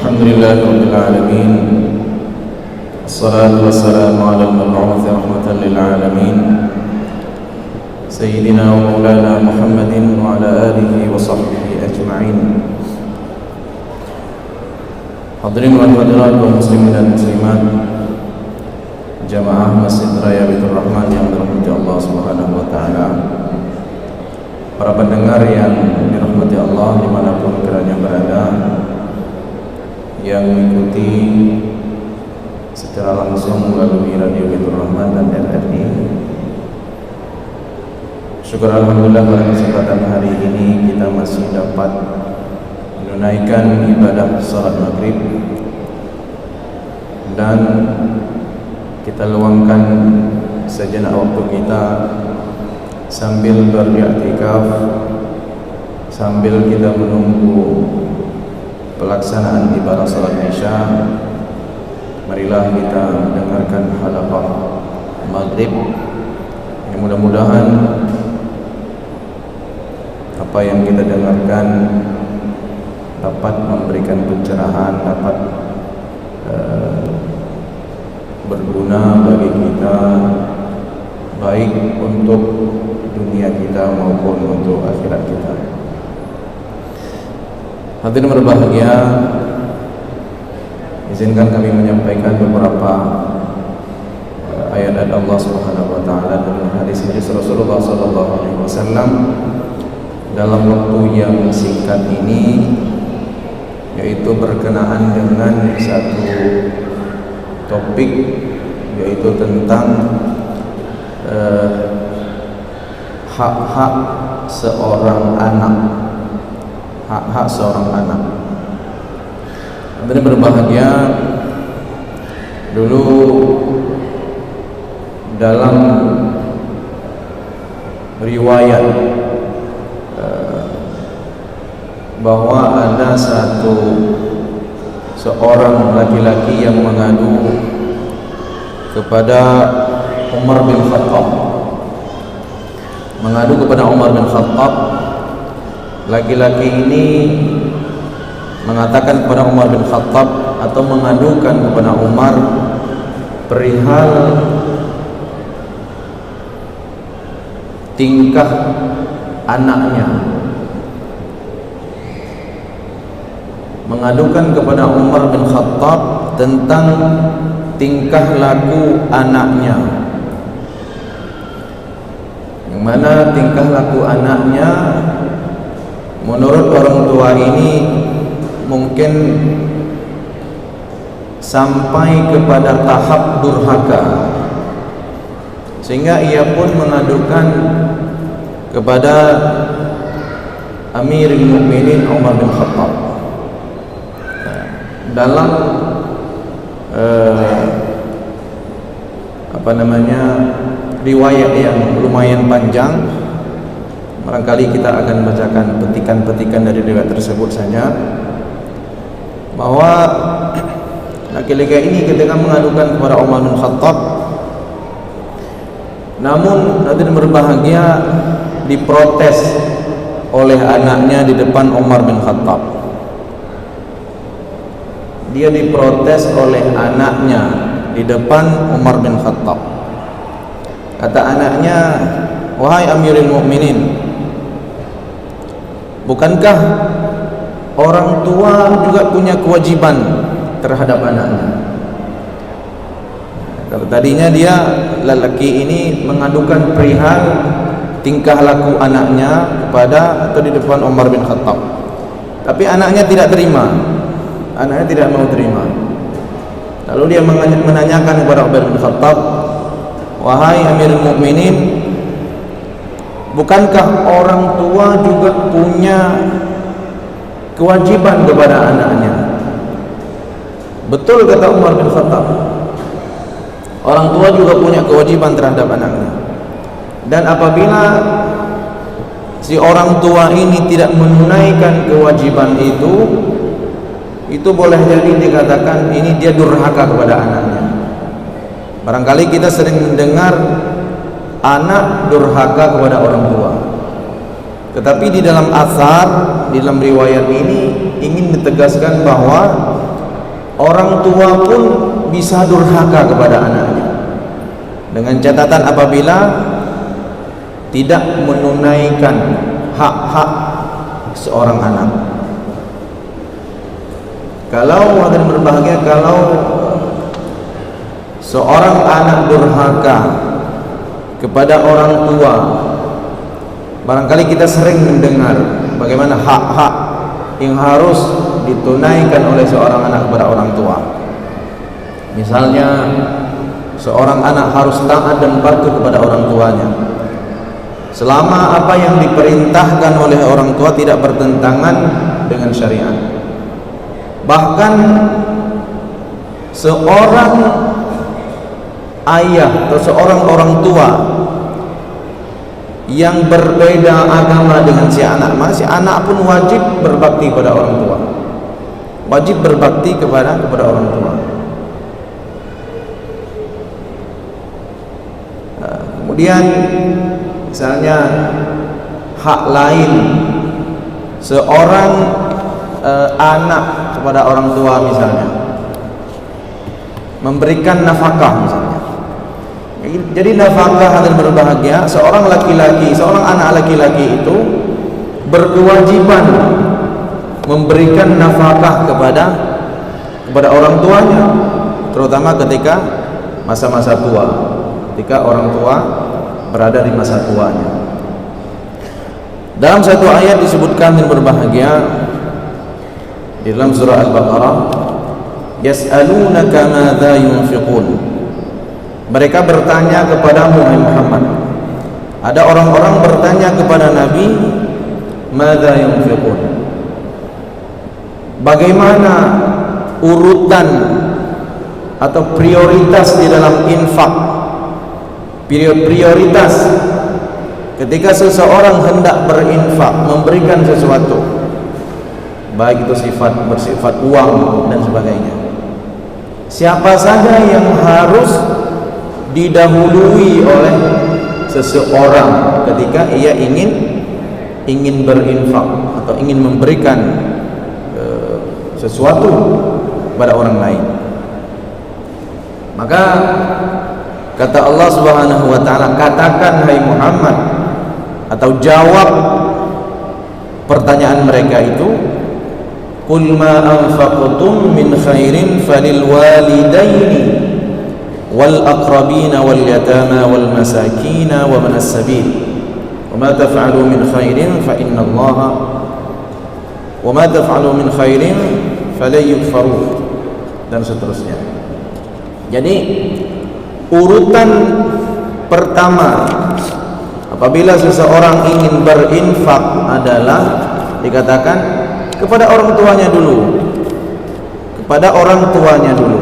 Alhamdulillah Rabbil Alamin. Assalatu wassalamu ala al-mab'uthi rahmatan lil alamin Sayyidina wa maulana Muhammadin wa ala alihi wa sahbihi ajma'in. Hadirin wal hadirat wa muslimin dan muslimat, jamaah Masjid Raya Baitur Rahman yang dirahmati Allah Subhanahu wa taala. Para pendengar yang dirahmati Allah dimanapun kiranya berada, yang mengikuti secara langsung melalui Radio Baitur Rahman dan RRI. Syukur alhamdulillah pada kesempatan hari ini kita masih dapat menunaikan ibadah salat maghrib dan kita luangkan sejenak waktu kita sambil beriktikaf, sambil kita menunggu pelaksanaan ibadah salat Isya. Marilah kita mendengarkan halaqah maghrib yang mudah-mudahan apa yang kita dengarkan dapat memberikan pencerahan, dapat berguna bagi kita, baik untuk dunia kita maupun untuk akhirat kita. Hadirin berbahagia, izinkan kami menyampaikan beberapa ayat Allah Subhanahu wa taala dan hadis-hadis Rasulullah sallallahu alaihi wasallam dalam waktu yang singkat ini, yaitu berkenaan dengan satu topik, yaitu tentang hak-hak seorang anak. Hak-hak seorang anak. Hadirin berbahagia, dulu dalam riwayat bahwa ada seorang laki-laki yang mengadu kepada Umar bin Khattab. Mengadu kepada Umar bin Khattab. Laki-laki ini mengatakan kepada Umar bin Khattab atau mengadukan kepada Umar perihal tingkah anaknya. Mengadukan kepada Umar bin Khattab tentang tingkah laku anaknya, yang mana tingkah laku anaknya menurut orang tua ini mungkin sampai kepada tahap durhaka, sehingga ia pun mengadukan kepada Amirul Mukminin Umar bin Khattab. Dalam riwayat yang lumayan panjang, barangkali kita akan bacakan petikan-petikan dari riwayat tersebut saja, bahwa laki-laki ini ketika mengadukan kepada Umar bin Khattab, namun nanti berbahagia diprotes oleh anaknya di depan Umar bin Khattab. Dia diprotes oleh anaknya di depan Umar bin Khattab. Kata anaknya, "Wahai Amirul Mukminin, bukankah orang tua juga punya kewajiban terhadap anaknya?" Kalau tadinya dia lelaki ini mengadukan perihal tingkah laku anaknya kepada atau di depan Umar bin Khattab, tapi anaknya tidak terima. Anaknya tidak mau terima. Lalu dia menanyakan kepada Umar bin Khattab, "Wahai Amirul Mukminin, bukankah orang tua juga punya kewajiban kepada anaknya?" Betul kata Umar bin Khattab, orang tua juga punya kewajiban terhadap anaknya. Dan apabila si orang tua ini tidak menunaikan kewajiban itu boleh jadi dikatakan ini dia durhaka kepada anaknya. Barangkali kita sering mendengar anak durhaka kepada orang tua. Tetapi di dalam athar, di dalam riwayat ini ingin ditegaskan bahwa orang tua pun bisa durhaka kepada anaknya, dengan catatan apabila tidak menunaikan hak-hak seorang anak. Kalau hadirin berbahagia, kalau seorang anak durhaka kepada orang tua, barangkali kita sering mendengar bagaimana hak-hak yang harus ditunaikan oleh seorang anak kepada orang tua. Misalnya, seorang anak harus taat dan patuh kepada orang tuanya selama apa yang diperintahkan oleh orang tua tidak bertentangan dengan syariat. Bahkan seorang ayah atau seorang orang tua yang berbeda agama dengan si anak pun wajib berbakti kepada orang tua, wajib berbakti kepada orang tua. Kemudian misalnya hak lain seorang anak kepada orang tua, misalnya memberikan nafkah misalnya. Jadi nafkah dan berbahagia, seorang laki-laki, seorang anak laki-laki itu berkewajiban memberikan nafkah kepada orang tuanya, terutama ketika masa-masa tua, ketika orang tua berada di masa tuanya. Dalam satu ayat disebutkan dan berbahagia di dalam surah Al-Baqarah, yas'alunaka madza yunfiqun. Mereka bertanya kepadamu Muhammad. Ada orang-orang bertanya kepada Nabi, madza yunfiqun, bagaimana urutan atau prioritas di dalam infak, prioritas ketika seseorang hendak berinfak, memberikan sesuatu, baik itu bersifat uang dan sebagainya. Siapa saja yang harus didahului oleh seseorang ketika ia ingin berinfak atau ingin memberikan sesuatu kepada orang lain? Maka kata Allah Subhanahu wa taala, katakan hai Muhammad, atau jawab pertanyaan mereka itu, qul ma anfaqtum min khairin falil walidaini wal aqrabina wal yatama wal masakina wa manas sabil wa ma taf'alu min khairin fa innallaha wa ma taf'alu min khairin falan yukfaru, dan seterusnya. Jadi urutan pertama apabila seseorang ingin berinfak adalah dikatakan kepada orang tuanya dulu, kepada orang tuanya dulu.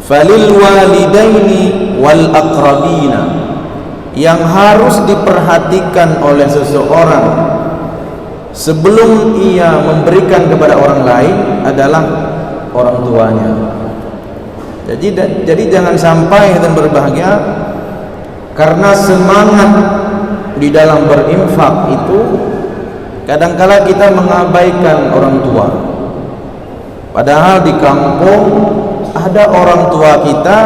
Falil walidaini wal aqrabina, yang harus diperhatikan oleh seseorang sebelum ia memberikan kepada orang lain adalah orang tuanya. Jadi jangan sampai dan berbahagia karena semangat di dalam berinfak itu kadangkala kita mengabaikan orang tua. Padahal di kampung ada orang tua kita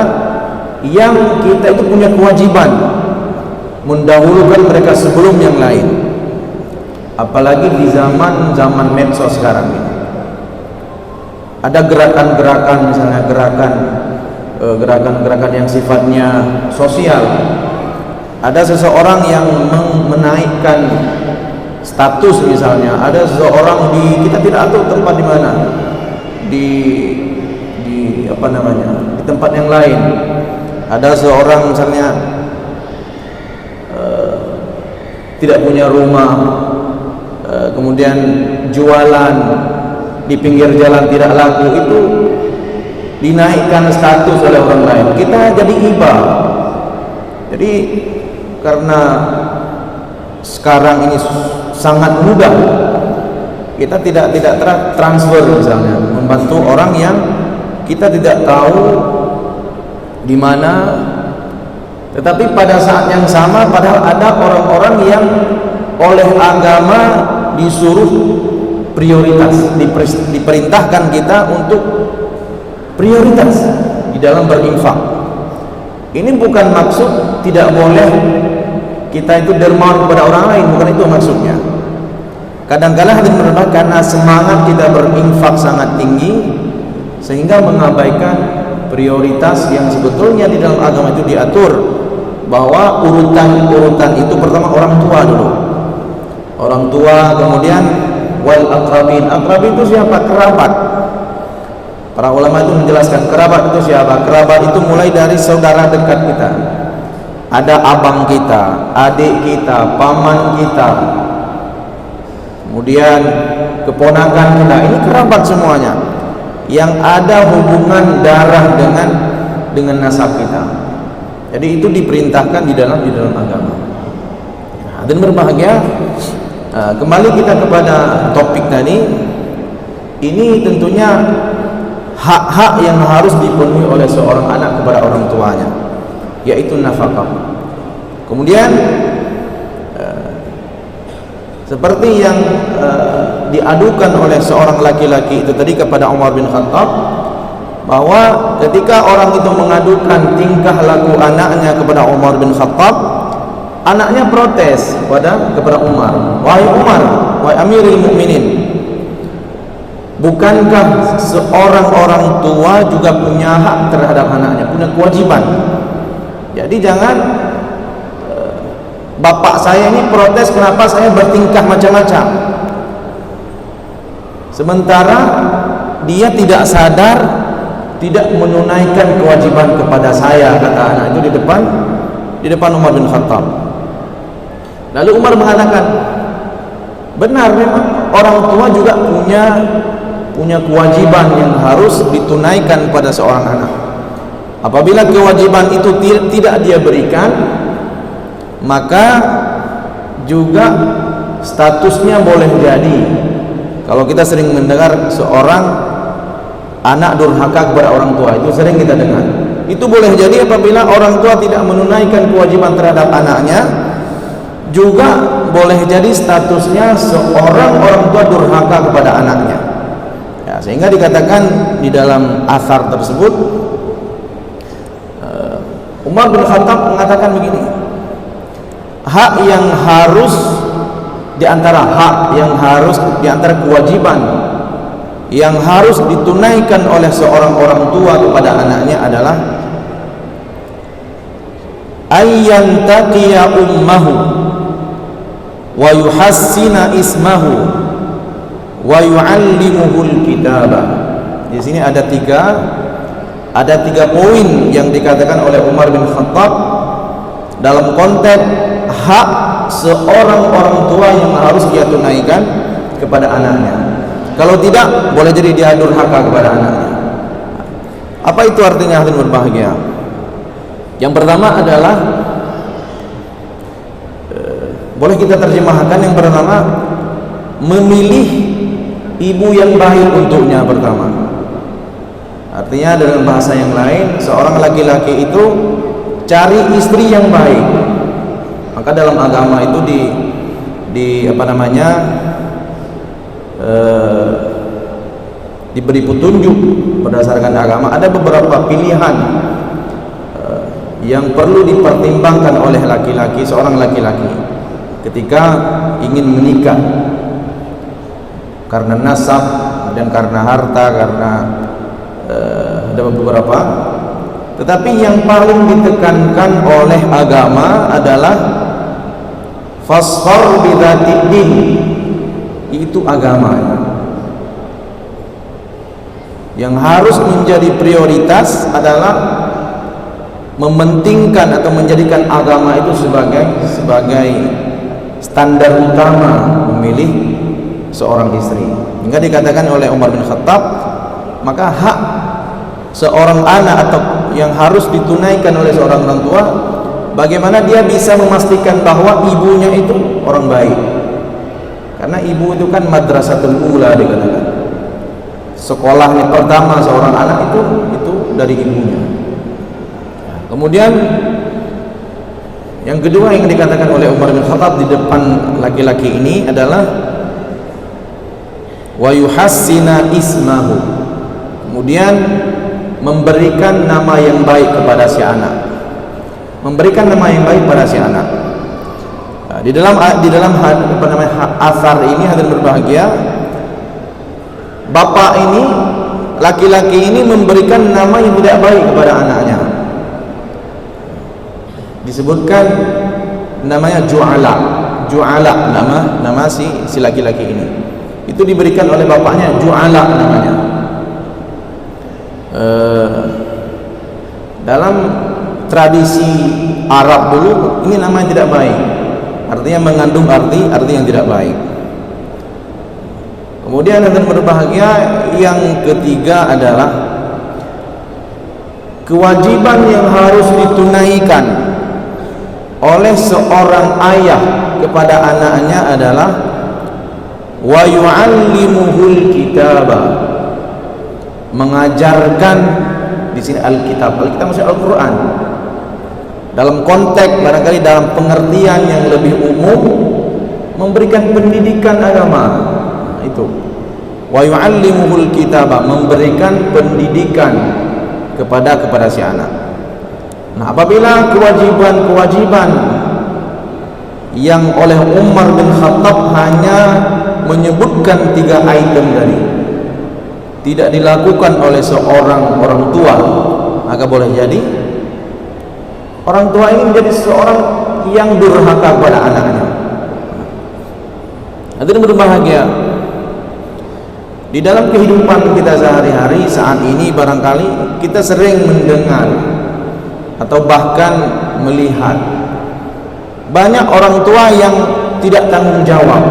yang kita itu punya kewajiban mendahulukan mereka sebelum yang lain. Apalagi di zaman medsos sekarang ini. Ada gerakan-gerakan, misalnya gerakan-gerakan yang sifatnya sosial. Ada seseorang yang menaikkan status, misalnya ada seseorang kita tidak tahu tempat di mana, di tempat yang lain. Ada seorang misalnya tidak punya rumah, kemudian jualan di pinggir jalan tidak laku, itu dinaikkan status oleh orang lain. Kita jadi iba. Jadi karena sekarang ini sangat mudah, kita tidak transfer misalnya, membantu orang yang kita tidak tahu di mana, tetapi pada saat yang sama padahal ada orang-orang yang oleh agama disuruh prioritas, diperintahkan kita untuk prioritas di dalam berinfak. Ini bukan maksud tidak boleh kita itu dermawan kepada orang lain, bukan itu maksudnya. Kadang-kadang hadirin berbahagia, karena semangat kita berinfak sangat tinggi sehingga mengabaikan prioritas yang sebetulnya di dalam agama itu diatur bahwa urutan-urutan itu pertama orang tua dulu. Orang tua, kemudian wal aqrabin. Aqrabin itu siapa? Kerabat. Para ulama itu menjelaskan kerabat itu siapa? Kerabat itu mulai dari saudara dekat kita. Ada abang kita, adik kita, paman kita, kemudian keponakan kita. Ini kerabat semuanya yang ada hubungan darah dengan nasab kita. Jadi itu diperintahkan di dalam agama. Dan berbahagia, kembali kita kepada topik tadi. Ini tentunya hak-hak yang harus dipenuhi oleh seorang anak kepada orang tuanya, yaitu nafkah. Kemudian seperti yang diadukan oleh seorang laki-laki itu tadi kepada Umar bin Khattab, bahwa ketika orang itu mengadukan tingkah laku anaknya kepada Umar bin Khattab, anaknya protes kepada Umar, wahai Umar, wahai Amirul Mukminin, bukankah seorang orang tua juga punya hak terhadap anaknya, punya kewajiban? Jadi jangan bapak saya ini protes kenapa saya bertingkah macam-macam, sementara dia tidak sadar, tidak menunaikan kewajiban kepada saya, kata anak itu di depan Umar bin Khattab. Lalu Umar mengatakan, benar memang orang tua juga punya kewajiban yang harus ditunaikan pada seorang anak. Apabila kewajiban itu tidak dia berikan, maka juga statusnya boleh jadi, kalau kita sering mendengar seorang anak durhaka kepada orang tua, itu sering kita dengar. Itu boleh jadi apabila orang tua tidak menunaikan kewajiban terhadap anaknya, juga boleh jadi statusnya seorang orang tua durhaka kepada anaknya. Ya, sehingga dikatakan di dalam asar tersebut, Umar bin Khattab mengatakan begini, hak yang harus di antara kewajiban yang harus ditunaikan oleh seorang orang tua kepada anaknya adalah ayyan taqiya ummahu wa yuhassina ismahu wa yu'allimuhul kitaba. Di sini ada tiga poin yang dikatakan oleh Umar bin Khattab dalam konteks hak seorang orang tua yang harus dia tunaikan kepada anaknya. Kalau tidak, boleh jadi dia durhaka kepada anaknya. Apa itu artinya hadirin berbahagia? Yang pertama adalah boleh kita terjemahkan yang pertama, memilih ibu yang baik untuknya pertama. Artinya dalam bahasa yang lain, seorang laki-laki itu cari istri yang baik. Maka dalam agama itu diberi petunjuk berdasarkan agama. Ada beberapa pilihan yang perlu dipertimbangkan oleh seorang laki-laki ketika ingin menikah, karena nasab dan karena harta, karena ada beberapa. Tetapi yang paling ditekankan oleh agama adalah fasfar bidzatid din. Itu agama yang harus menjadi prioritas, adalah mementingkan atau menjadikan agama itu sebagai standar utama memilih seorang istri. Hingga dikatakan oleh Umar bin Khattab, maka hak seorang anak atau yang harus ditunaikan oleh seorang orang tua, bagaimana dia bisa memastikan bahwa ibunya itu orang baik. Karena ibu itu kan madrasatul ula dikatakan. Sekolahnya pertama seorang anak itu dari ibunya. Kemudian yang kedua yang dikatakan oleh Umar bin Khattab di depan laki-laki ini adalah wa yuhassina ismahu, kemudian memberikan nama yang baik kepada si anak, memberikan nama yang baik pada si anak. Nah, di dalam apa namanya asar ini hadis berbahagia, bapak ini, laki-laki ini memberikan nama yang tidak baik kepada anaknya. Disebutkan namanya Ju'ala, nama si laki-laki ini. Itu diberikan oleh bapaknya, Ju'ala namanya. Dalam tradisi Arab dulu, ini nama yang tidak baik, artinya mengandung arti yang tidak baik. Kemudian yang berbahagia yang ketiga adalah kewajiban yang harus ditunaikan oleh seorang ayah kepada anaknya adalah wa yu'allimuhul kitaba, mengajarkan. Di sini Alkitab maksudnya Al-Quran. Dalam konteks barangkali dalam pengertian yang lebih umum, memberikan pendidikan agama. Itu wa yu'allimuhul kitaba, memberikan pendidikan kepada si anak. Nah, apabila kewajiban yang oleh Umar bin Khattab hanya menyebutkan 3 item tadi tidak dilakukan oleh seorang orang tua, maka boleh jadi orang tua ini menjadi seorang yang durhaka kepada anaknya. Hadirin berbahagia, di dalam kehidupan kita sehari-hari saat ini barangkali kita sering mendengar atau bahkan melihat banyak orang tua yang tidak tanggung jawab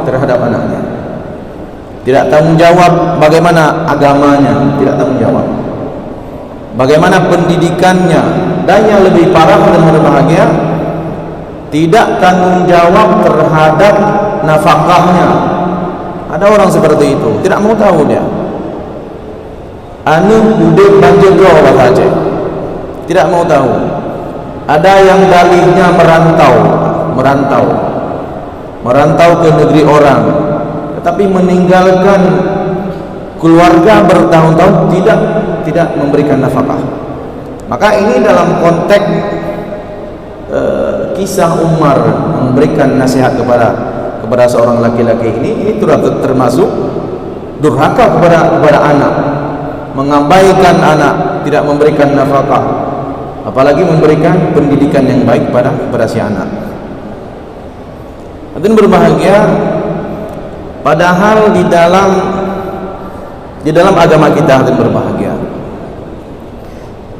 terhadap anaknya, tidak tanggung jawab bagaimana agamanya, tidak tanggung jawab bagaimana pendidikannya, dan yang lebih parah dan berbahagia, tidak tanggung jawab terhadap nafkahnya. Ada orang seperti itu, tidak mau tahu dia. Anu udah banjir doa saja, tidak mau tahu. Ada yang dalihnya merantau ke negeri orang, tetapi meninggalkan keluarga bertahun-tahun tidak memberikan nafkah. Maka ini dalam konteks kisah Umar memberikan nasihat kepada seorang laki-laki ini termasuk durhaka kepada anak, mengabaikan anak, tidak memberikan nafkah, apalagi memberikan pendidikan yang baik kepada si anak. Hadirin berbahagia, padahal di dalam agama kita, hadirin berbahagia,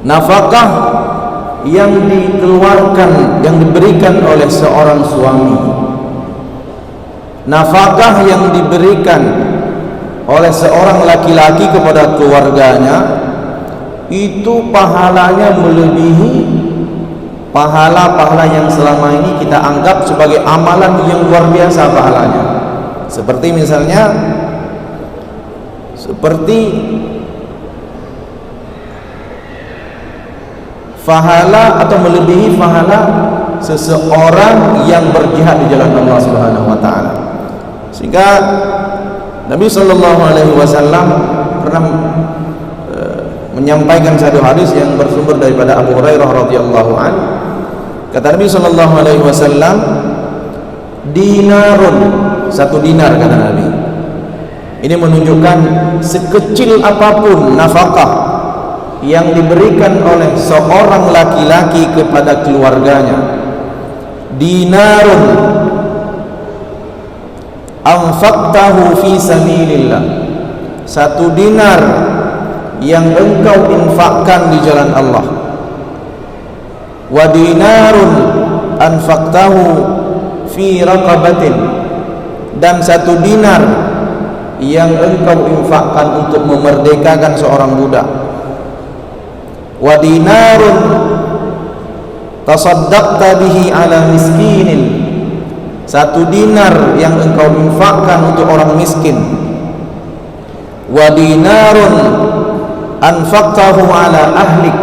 nafkah yang dikeluarkan, yang diberikan oleh seorang suami, nafkah yang diberikan oleh seorang laki-laki kepada keluarganya, itu pahalanya melebihi pahala-pahala yang selama ini kita anggap sebagai amalan yang luar biasa pahalanya. Seperti misalnya pahala atau melebihi pahala seseorang yang berjihad di jalan Allah Subhanahu wa taala. Sehingga Nabi sallallahu alaihi wasallam pernah menyampaikan satu hadis yang bersumber daripada Abu Hurairah radhiyallahu an. Kata Nabi sallallahu alaihi wasallam, dinarun, 1 dinar, kata Nabi. Ini menunjukkan sekecil apapun nafkah yang diberikan oleh seorang laki-laki kepada keluarganya, dinarun anfaqtahu fi sabilillah, 1 dinar yang engkau infakkan di jalan Allah, wa dinarun anfaqtahu fi raqabatin, dan 1 dinar yang engkau infakkan untuk memerdekakan seorang budak, wa dinarun tasaddaqta bihi ala miskinin, 1 dinar yang engkau infakkan untuk orang miskin, wa dinarun anfaqtahu ala ahlik,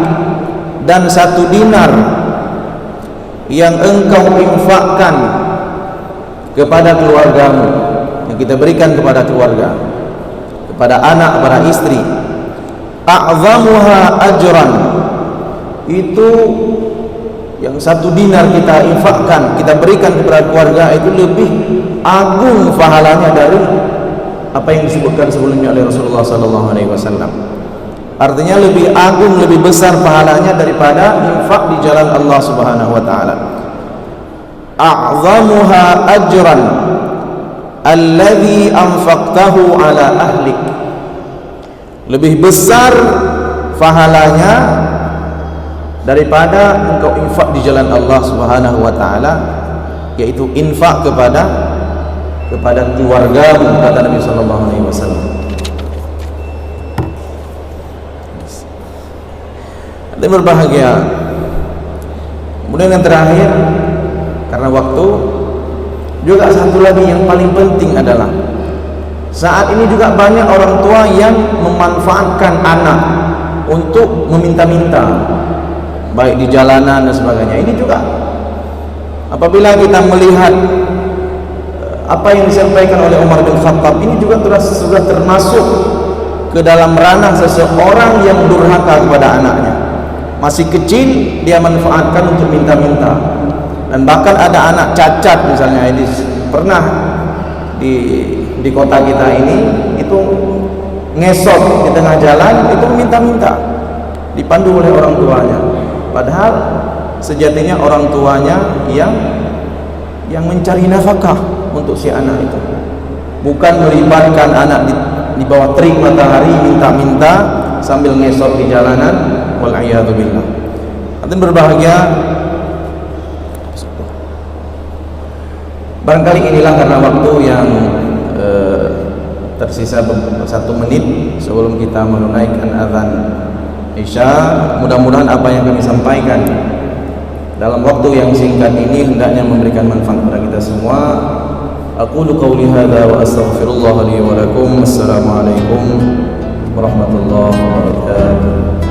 dan 1 dinar yang engkau infakkan kepada keluargamu, yang kita berikan kepada keluarga. kepada anak, kepada istri, a'zamuha ajran, itu yang 1 dinar kita infakkan, kita berikan kepada keluarga, itu lebih agung pahalanya dari apa yang disebutkan sebelumnya oleh Rasulullah SAW. Artinya lebih agung, lebih besar pahalanya daripada infak di jalan Allah Subhanahu wa taala. A'zamuha ajran alladhi anfaqtahu ala ahlik, lebih besar pahalanya daripada engkau infak di jalan Allah Subhanahu wa taala, yaitu infak kepada keluarga, kata Nabi sallallahu alaihi wasallam. Dan berbahagia. Kemudian yang terakhir, karena waktu, juga satu lagi yang paling penting adalah saat ini juga banyak orang tua yang memanfaatkan anak untuk meminta-minta, baik di jalanan dan sebagainya. Ini juga apabila kita melihat apa yang disampaikan oleh Umar bin Khattab, ini juga sudah termasuk ke dalam ranah seseorang yang durhaka kepada anaknya. Masih kecil dia manfaatkan untuk minta-minta. Dan bahkan ada anak cacat misalnya, ini pernah di kota kita ini, itu ngesot di tengah jalan, itu minta-minta, dipandu oleh orang tuanya. Padahal sejatinya orang tuanya yang mencari nafkah untuk si anak itu, bukan melibatkan anak di bawah terik matahari minta-minta sambil ngesot di jalanan. Wal'iyadzubillah. Hadirin berbahagia, barangkali inilah karena waktu yang tersisa 1 menit sebelum kita menunaikan azan Isya. Mudah-mudahan apa yang kami sampaikan dalam waktu yang singkat ini hendaknya memberikan manfaat kepada kita semua. Aqulu qawli hadza wa astaghfirullah li wa lakum. Assalamualaikum warahmatullahi wabarakatuh.